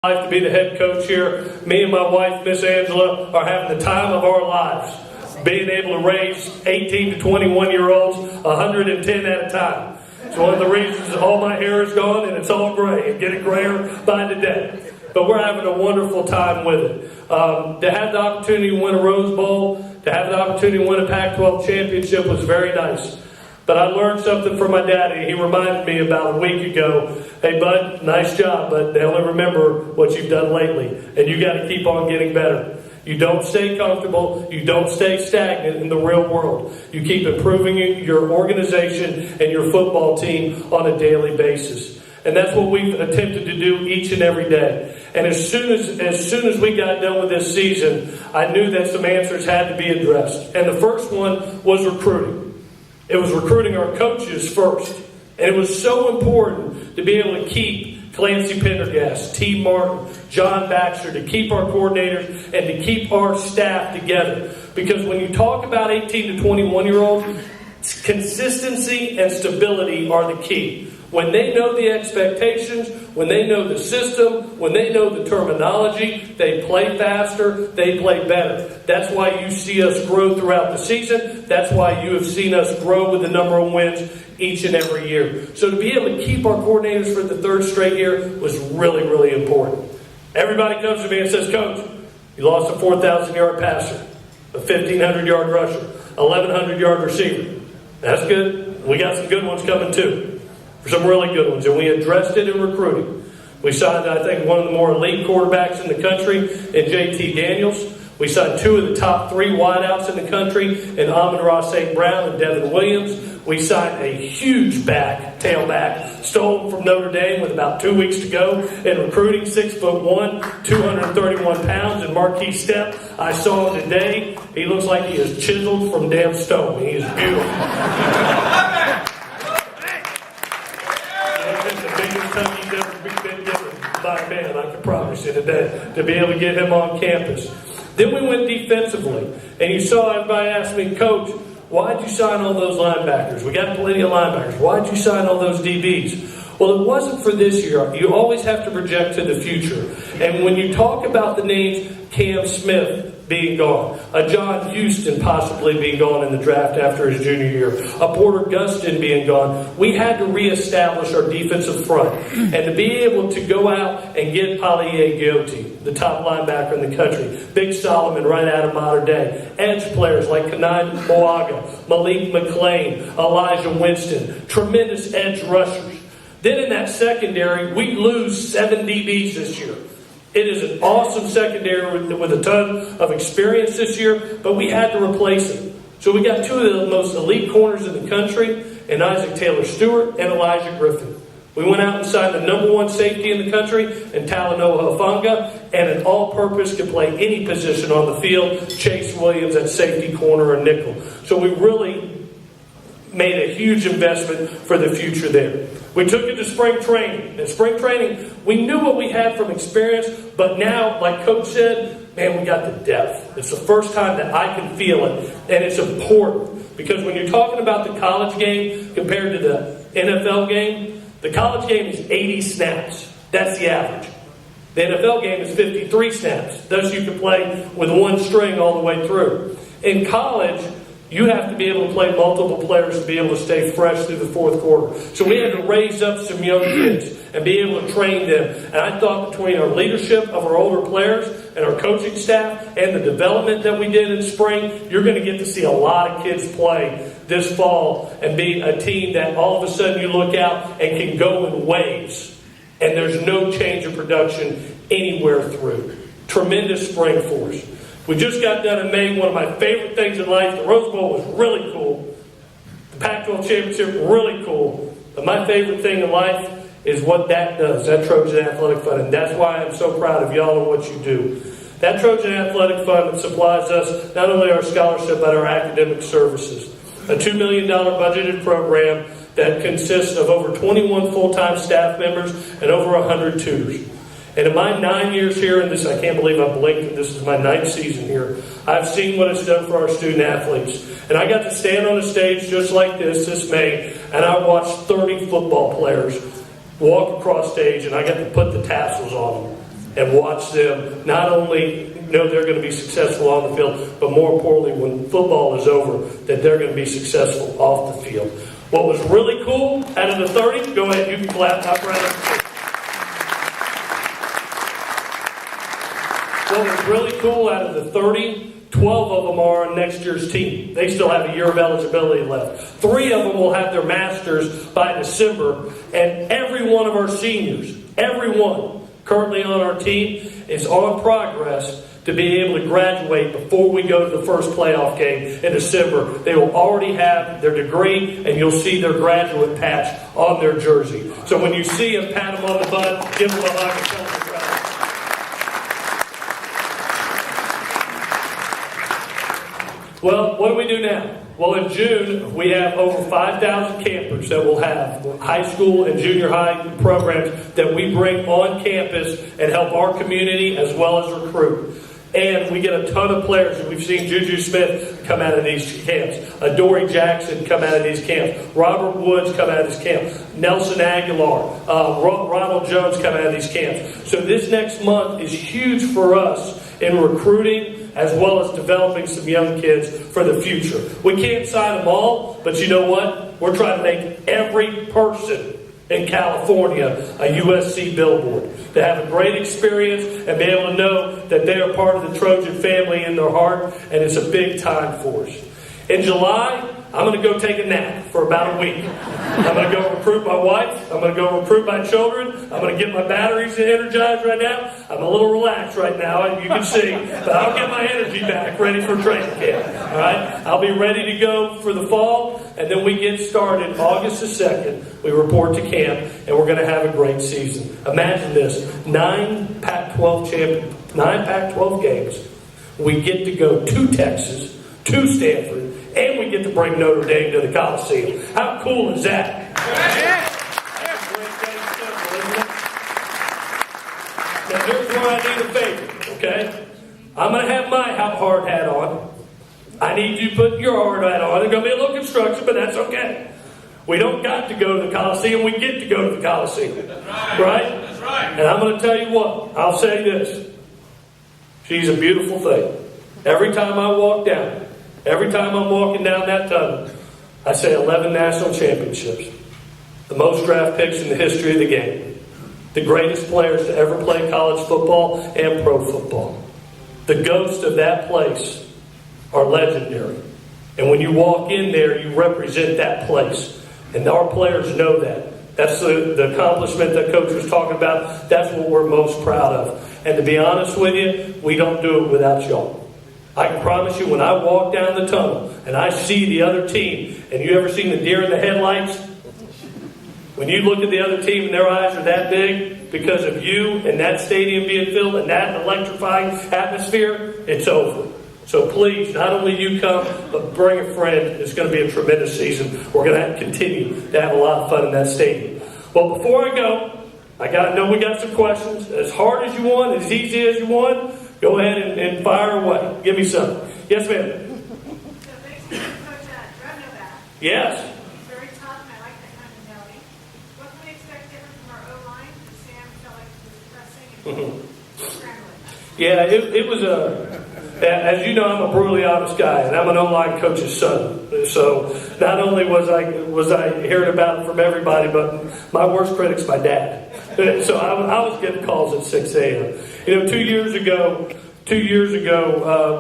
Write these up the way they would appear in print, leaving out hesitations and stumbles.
Life to be the head coach here. Me and my wife, Miss Angela, are having the time of our lives. Being able to raise 18 to 21-year-olds 110 at a time. It's one of the reasons all my hair is gone and it's all gray and getting grayer by the day. But we're having a wonderful time with it. To have the opportunity to win a Rose Bowl, to have the opportunity to win a Pac-12 championship was very nice. But I learned something from my daddy. He reminded me about a week ago, hey, bud, nice job, but they only remember what you've done lately. And you got to keep on getting better. You don't stay comfortable. You don't stay stagnant in the real world. You keep improving your organization and your football team on a daily basis. And that's what we've attempted to do each and every day. And as soon as we got done with this season, I knew that some answers had to be addressed. And the first one was recruiting. It was recruiting our coaches first. And it was so important to be able to keep Clancy Pendergast, T. Martin, John Baxter, to keep our coordinators and to keep our staff together. Because when you talk about 18 to 21-year-olds, consistency and stability are the key. When they know the expectations, when they know the system, when they know the terminology, they play faster, they play better. That's why you see us grow throughout the season. That's why you have seen us grow with the number of wins each and every year. So to be able to keep our coordinators for the third straight year was really, really important. Everybody comes to me and says, Coach, you lost a 4,000-yard passer, a 1,500-yard rusher, 1,100-yard receiver. That's good. We got some good ones coming too. Some really good ones, and we addressed it in recruiting. We signed, I think, one of the more elite quarterbacks in the country in J.T. Daniels. We signed two of the top three wideouts in the country in Amon-Ra St. Brown and Devin Williams. We signed a huge tailback, stolen from Notre Dame with about 2 weeks to go in recruiting, 6'1", 231 pounds, and Marquis Step. I saw him today. He looks like he is chiseled from damn stone. He is beautiful. He's ever been given by a man, I can promise you today, to be able to get him on campus. Then we went defensively, and you saw everybody ask me, Coach, why'd you sign all those linebackers? We got plenty of linebackers. Why'd you sign all those DBs? Well, it wasn't for this year. You always have to project to the future. And when you talk about the names, Cam Smith being gone, a John Houston possibly being gone in the draft after his junior year, a Porter Gustin being gone, we had to reestablish our defensive front. And to be able to go out and get Palie Giotti, the top linebacker in the country, Big Solomon right out of modern day, edge players like Kanai Moaga, Malik McLean, Elijah Winston, tremendous edge rushers. Then in that secondary, we lose 7 DBs this year. It is an awesome secondary with a ton of experience this year, but we had to replace them. So we got two of the most elite corners in the country, and Isaac Taylor-Stewart and Elijah Griffin. We went out and signed the number 1 safety in the country, in Talanoa Hufanga, and an all-purpose can play any position on the field, Chase Williams at safety, corner, or nickel. So we really made a huge investment for the future there. We took it to spring training. In spring training, we knew what we had from experience, but now, like Coach said, man, we got the depth. It's the first time that I can feel it, and it's important because when you're talking about the college game compared to the NFL game, the college game is 80 snaps. That's the average. The NFL game is 53 snaps. Thus, you can play with one string all the way through. In college, you have to be able to play multiple players to be able to stay fresh through the fourth quarter. So we had to raise up some young kids and be able to train them. And I thought between our leadership of our older players and our coaching staff and the development that we did in spring, you're going to get to see a lot of kids play this fall and be a team that all of a sudden you look out and can go in waves. And there's no change of production anywhere through. Tremendous spring for us. We just got done in May. One of my favorite things in life, the Rose Bowl was really cool. The Pac-12 championship, really cool. But my favorite thing in life is what that does, that Trojan Athletic Fund. And that's why I'm so proud of y'all and what you do. That Trojan Athletic Fund supplies us not only our scholarship, but our academic services. A $2 million budgeted program that consists of over 21 full-time staff members and over 100 tutors. And in my 9 years here, and this, I can't believe I blinked, this is my 9th season here, I've seen what it's done for our student athletes. And I got to stand on a stage just like this May, and I watched 30 football players walk across stage, and I got to put the tassels on them. and watch them not only know they're going to be successful on the field, but more importantly, when football is over, that they're going to be successful off the field. What was really cool out of the 30, go ahead, you can clap, my brother. What was really cool out of the 30, 12 of them are on next year's team. They still have a year of eligibility left. 3 of them will have their masters by December, and every one of our seniors, everyone currently on our team is on progress to be able to graduate before we go to the first playoff game in December. They will already have their degree, and you'll see their graduate patch on their jersey. So when you see them, pat them on the butt, give them a hug, and tell them congrats. Well, what do we do now? Well, in June, we have over 5,000 campers that will have high school and junior high programs that we bring on campus and help our community as well as recruit. And we get a ton of players. We've seen Juju Smith come out of these camps. Dory Jackson come out of these camps. Robert Woods come out of these camps. Nelson Aguilar. Ronald Jones come out of these camps. So this next month is huge for us in recruiting as well as developing some young kids for the future. We can't sign them all, but you know what? We're trying to make every person in California a USC billboard, to have a great experience and be able to know that they are part of the Trojan family in their heart, and it's a big time for us. In July, I'm going to go take a nap for about a week. I'm going to go recruit my wife. I'm going to go recruit my children. I'm going to get my batteries energized right now. I'm a little relaxed right now, you can see, but I'll get my energy back ready for training camp. All right? I'll be ready to go for the fall, and then we get started August the 2nd. We report to camp, and we're going to have a great season. Imagine this, 9 Pac-12 games. We get to go to Texas, to Stanford, and we get to bring Notre Dame to the Coliseum. How cool is that? Now here's where I need a favor, okay? I'm going to have my hard hat on. I need you to put your hard hat on. There's going to be a little construction, but that's okay. We don't got to go to the Coliseum. We get to go to the Coliseum. Right? That's right. And I'm going to tell you what. I'll say this. She's a beautiful thing. Every time I walk down, every time I'm walking down that tunnel, I say 11 national championships. The most draft picks in the history of the game. The greatest players to ever play college football and pro football. The ghosts of that place are legendary. And when you walk in there, you represent that place. And our players know that. That's the accomplishment that Coach was talking about. That's what we're most proud of. And to be honest with you, we don't do it without y'all. I can promise you, when I walk down the tunnel and I see the other team, and you ever seen the deer in the headlights? When you look at the other team and their eyes are that big because of you and that stadium being filled and that electrifying atmosphere, it's over. So please, not only you come, but bring a friend. It's going to be a tremendous season. We're going to continue to have a lot of fun in that stadium. Well, before I go, I know we got some questions. As hard as you want, as easy as you want, go ahead and fire away. Give me some. Yes, ma'am. So thanks for Coach Drevno back. Yes. He's very tough, and I like that kind of mentality. What can we expect different from our O-line? Sam felt like he was pressing and scrambling. Yeah, it was as you know, I'm a brutally honest guy, and I'm an O-line coach's son. So not only was I hearing about it from everybody, but my worst critic's my dad. So I was getting calls at 6 a.m. You know, 2 years ago,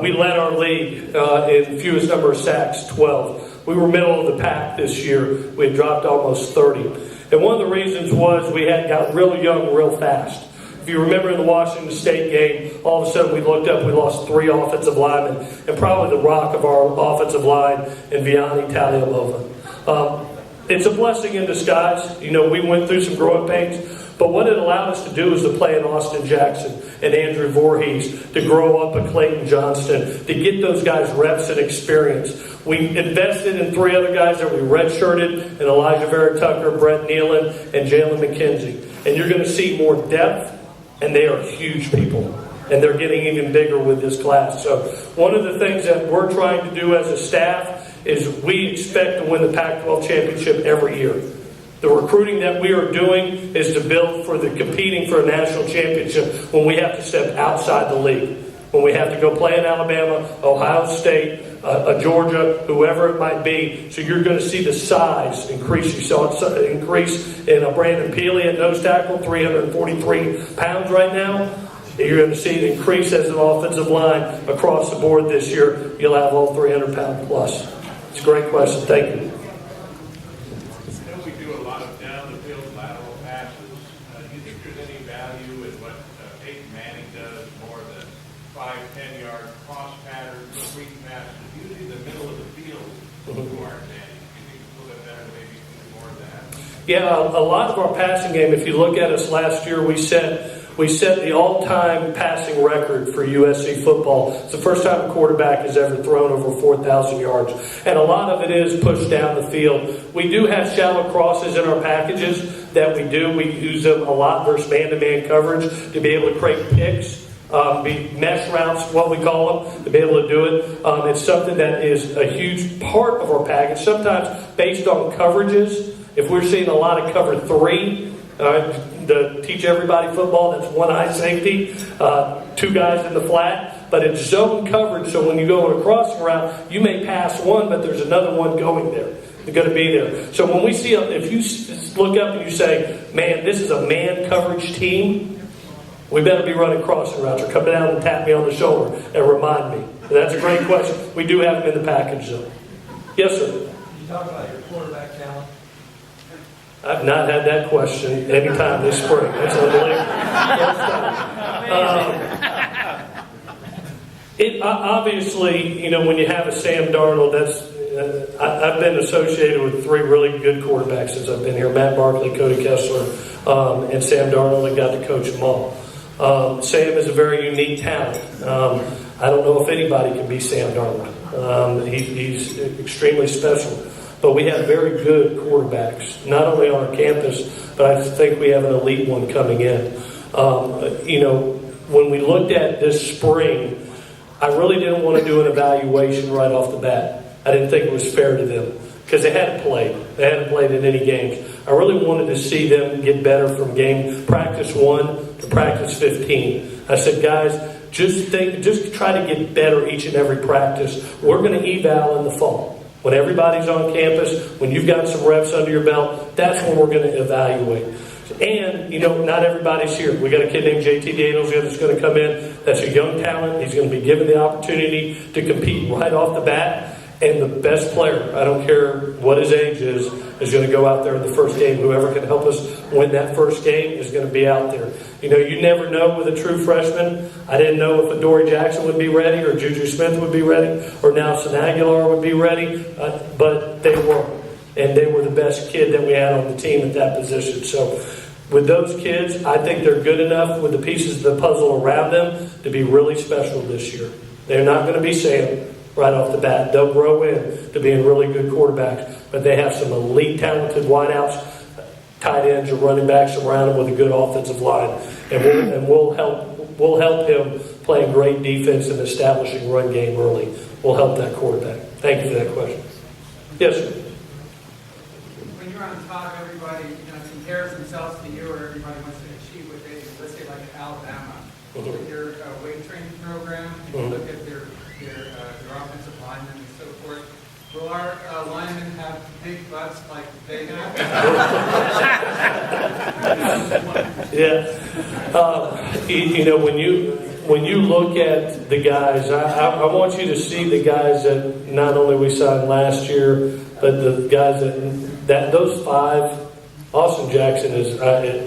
we led our league in fewest number of sacks, 12. We were middle of the pack this year. We had dropped almost 30. And one of the reasons was we had got real young real fast. If you remember in the Washington State game, all of a sudden we looked up, we lost 3 offensive linemen, and probably the rock of our offensive line in Vianney Talialova. It's a blessing in disguise. You know, we went through some growing pains, but what it allowed us to do is to play in Austin Jackson and Andrew Voorhees, to grow up in Clayton Johnston, to get those guys reps and experience. We invested in 3 other guys that we redshirted, in Elijah Vera Tucker, Brett Nealon, and Jalen McKenzie. And you're going to see more depth, and they are huge people. And they're getting even bigger with this class. So one of the things that we're trying to do as a staff is we expect to win the Pac-12 championship every year. The recruiting that we are doing is to build for the competing for a national championship when we have to step outside the league. When we have to go play in Alabama, Ohio State, Georgia, whoever it might be. So you're going to see the size increase. You saw it increase in Brandon Peely at nose tackle, 343 pounds right now. You're going to see it increase as an offensive line across the board this year. You'll have all 300 pound plus. It's a great question. Thank you. We do a lot of down the field lateral passes. Do you think there's any value in what Peyton Manning does, more than 5-10 yard cross patterns, screen passes, usually the middle of the field to our advantage? Do you think it's a little bit better to maybe do more of that? Yeah, a lot of our passing game, if you look at us last year, we set the all-time passing record for USC football. It's the first time a quarterback has ever thrown over 4,000 yards. And a lot of it is pushed down the field. We do have shallow crosses in our packages that we do. We use them a lot versus man-to-man coverage to be able to create picks. Mesh routes, what we call them, to be able to do it. It's something that is a huge part of our package. Sometimes based on coverages, if we're seeing a lot of cover 3, to teach everybody football, that's one eye safety, 2 guys in the flat, but it's zone coverage, so when you go on a crossing route, you may pass one, but there's another one going there. They're going to be there. So when we see, if you look up and you say, man, this is a man coverage team, we better be running crossing routes, or come down and tap me on the shoulder and remind me. That's a great question. We do have them in the package, though. Yes, sir. You talk about your quarterback talent. I've not had that question any time this spring. That's unbelievable. Obviously, when you have a Sam Darnold, I've been associated with 3 really good quarterbacks since I've been here. Matt Barkley, Cody Kessler, and Sam Darnold, and got to coach them all. Sam is a very unique talent. I don't know if anybody can be Sam Darnold. He's extremely special. But we have very good quarterbacks, not only on our campus, but I think we have an elite one coming in. When we looked at this spring, I really didn't want to do an evaluation right off the bat. I didn't think it was fair to them because they hadn't played. They hadn't played in any games. I really wanted to see them get better from practice 1 to practice 15. I said, guys, just try to get better each and every practice. We're going to eval in the fall. When everybody's on campus, when you've got some reps under your belt, that's when we're going to evaluate. And, not everybody's here. We got a kid named JT Daniels here that's going to come in. That's a young talent. He's going to be given the opportunity to compete right off the bat. And the best player, I don't care what his age is going to go out there in the first game. Whoever can help us win that first game is going to be out there. You never know with a true freshman. I didn't know if Adoree Jackson would be ready, or Juju Smith would be ready, or Nelson Aguilar would be ready, but they were. And they were the best kid that we had on the team at that position. So with those kids, I think they're good enough with the pieces of the puzzle around them to be really special this year. They're not going to be Sam right off the bat. They'll grow into being really good quarterbacks, but they have some elite talented wideouts, tight ends, or running backs around them with a good offensive line, and we'll help him playing great defense and establishing run game early. We'll help that quarterback. Thank you for that question. Yes, sir. When you're on top, everybody compares themselves to you, or everybody wants to achieve what they do. Let's say like Alabama, with their weight training program. If you look at their offensive linemen and so forth. Will our linemen have big butts like they have? Yeah. When you look at the guys, I want you to see the guys that not only we signed last year, but the guys that those 5. Austin Jackson is.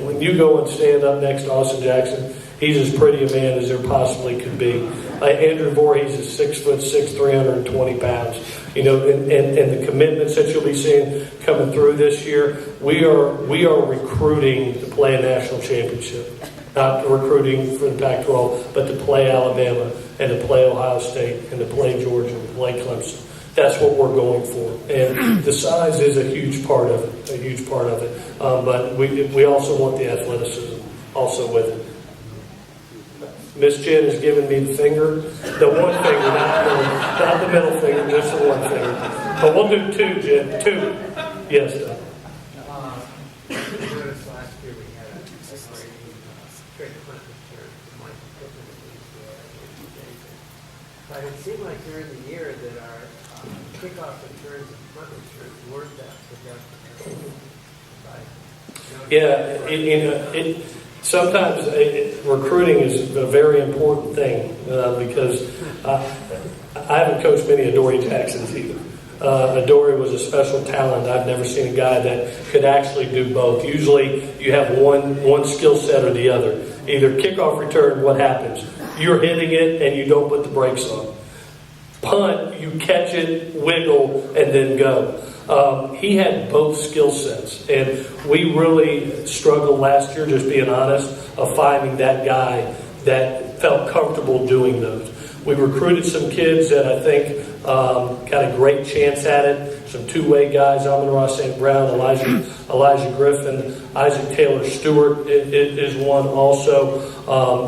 When you go and stand up next to Austin Jackson, he's as pretty a man as there possibly could be. Andrew Voorhees is 6'6", 320 pounds. And the commitments that you'll be seeing coming through this year, we are recruiting to play a national championship. Not recruiting for the Pac-12, but to play Alabama and to play Ohio State and to play Georgia and to play Clemson. That's what we're going for. And the size is a huge part of it. But we also want the athleticism also with it. Miss Jen has given me the finger. The one finger, not the middle finger, just the one finger. But we'll do 2, Jen. 2. Yes, Doug. But it seemed like during the year that our kickoff returns and punt returns weren't that productive. Yeah, sometimes recruiting is a very important thing because I haven't coached many Adoree Jacksons either. Adoree was a special talent. I've never seen a guy that could actually do both. Usually you have one skill set or the other. Either kickoff return, what happens? You're hitting it and you don't put the brakes on. Punt, you catch it, wiggle, and then go. He had both skill sets, and we really struggled last year, just being honest, of finding that guy that felt comfortable doing those. We recruited some kids that I think got a great chance at it. Some two-way guys, Amon-Ra St. Brown, Elijah Griffin, Isaac Taylor Stewart is one also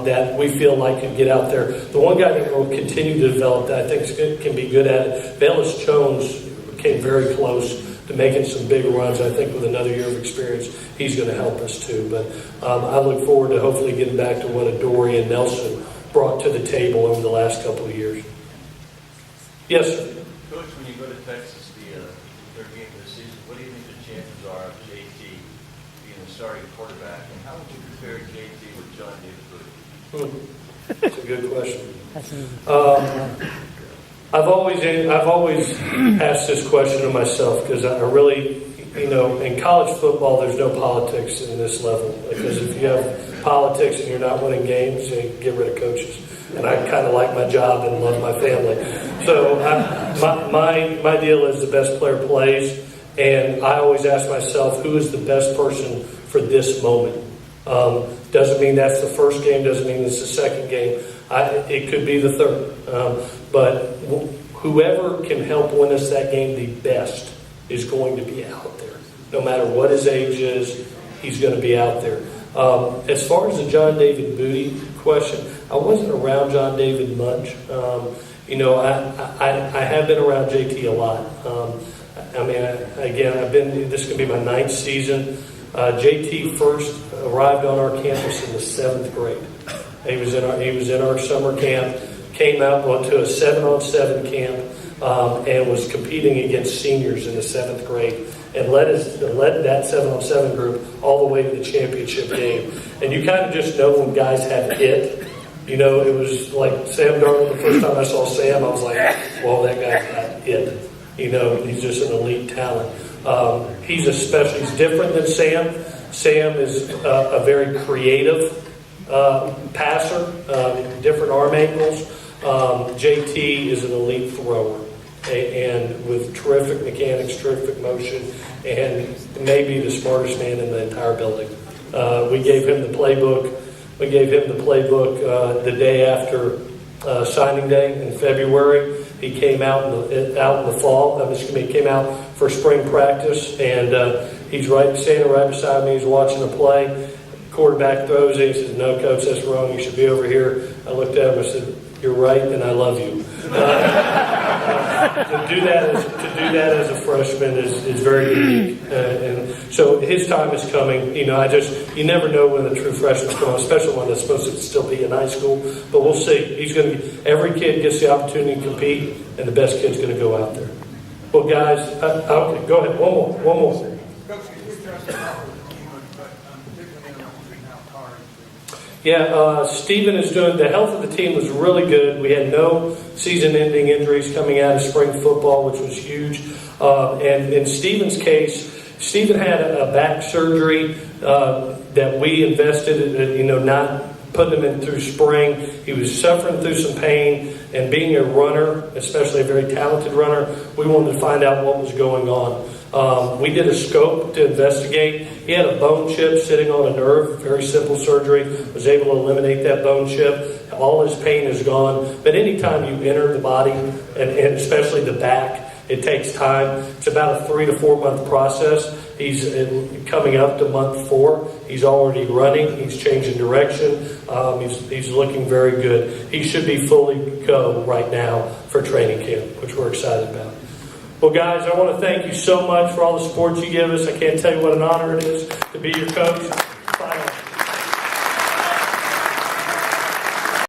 that we feel like could get out there. The one guy that will continue to develop that I think can be good at it, Bayless Jones came very close to making some big runs. I think with another year of experience, he's going to help us too. But I look forward to hopefully getting back to what Adoree and Nelson brought to the table over the last couple of years. Yes, sir. Coach, when you go to Texas, the third game of the season, what do you think the chances are of JT being the starting quarterback? And how would you compare JT with John David Booty? That's a good question. I've always asked this question to myself because I really, in college football, there's no politics in this level. Because if you have politics and you're not winning games, you get rid of coaches. And I kind of like my job and love my family. So my deal is the best player plays. And I always ask myself, who is the best person for this moment? Doesn't mean that's the first game. Doesn't mean it's the second game. It could be the third. But whoever can help win us that game the best is going to be out there. No matter what his age is, he's going to be out there. As far as the John David Booty question, I wasn't around John David much. I have been around JT a lot. I've been. This could be my 9th season. JT first arrived on our campus in the 7th grade. He was in our summer camp. Came out, went to a 7-on-7 camp, and was competing against seniors in the 7th grade, and led that 7-on-7 group all the way to the championship game. And you kind of just know when guys have it. It was like Sam Darnold. The first time I saw Sam, I was like, "Well, that guy's got it." He's just an elite talent. He's different than Sam. Sam is a very creative passer, different arm angles. JT is an elite thrower, and with terrific mechanics, terrific motion, and maybe the smartest man in the entire building. We gave him the playbook. The day after signing day in February. He came out in the fall. He came out for spring practice, and he's standing right beside me. He's watching the play. Quarterback throws it. He says, "No, coach, that's wrong. You should be over here." I looked at him. I said, "You're right, and I love you." To do that as a freshman is very unique, and so his time is coming. You never know when the true freshman's going, especially one that's supposed to still be in high school. But we'll see. Every kid gets the opportunity to compete, and the best kid's going to go out there. Well, guys, okay, go ahead. One more. Yeah, Stephen is doing. The health of the team was really good. We had no season-ending injuries coming out of spring football, which was huge. And in Stephen's case, Stephen had a back surgery that we invested in, not putting him in through spring. He was suffering through some pain, and being a runner, especially a very talented runner, we wanted to find out what was going on. We did a scope to investigate. He had a bone chip sitting on a nerve, very simple surgery, was able to eliminate that bone chip. All his pain is gone. But anytime you enter the body, and especially the back, it takes time. It's about a 3 to 4 month process. He's coming up to month 4. He's already running. He's changing direction. He's looking very good. He should be fully go right now for training camp, which we're excited about. Well, guys, I want to thank you so much for all the support you give us. I can't tell you what an honor it is to be your coach.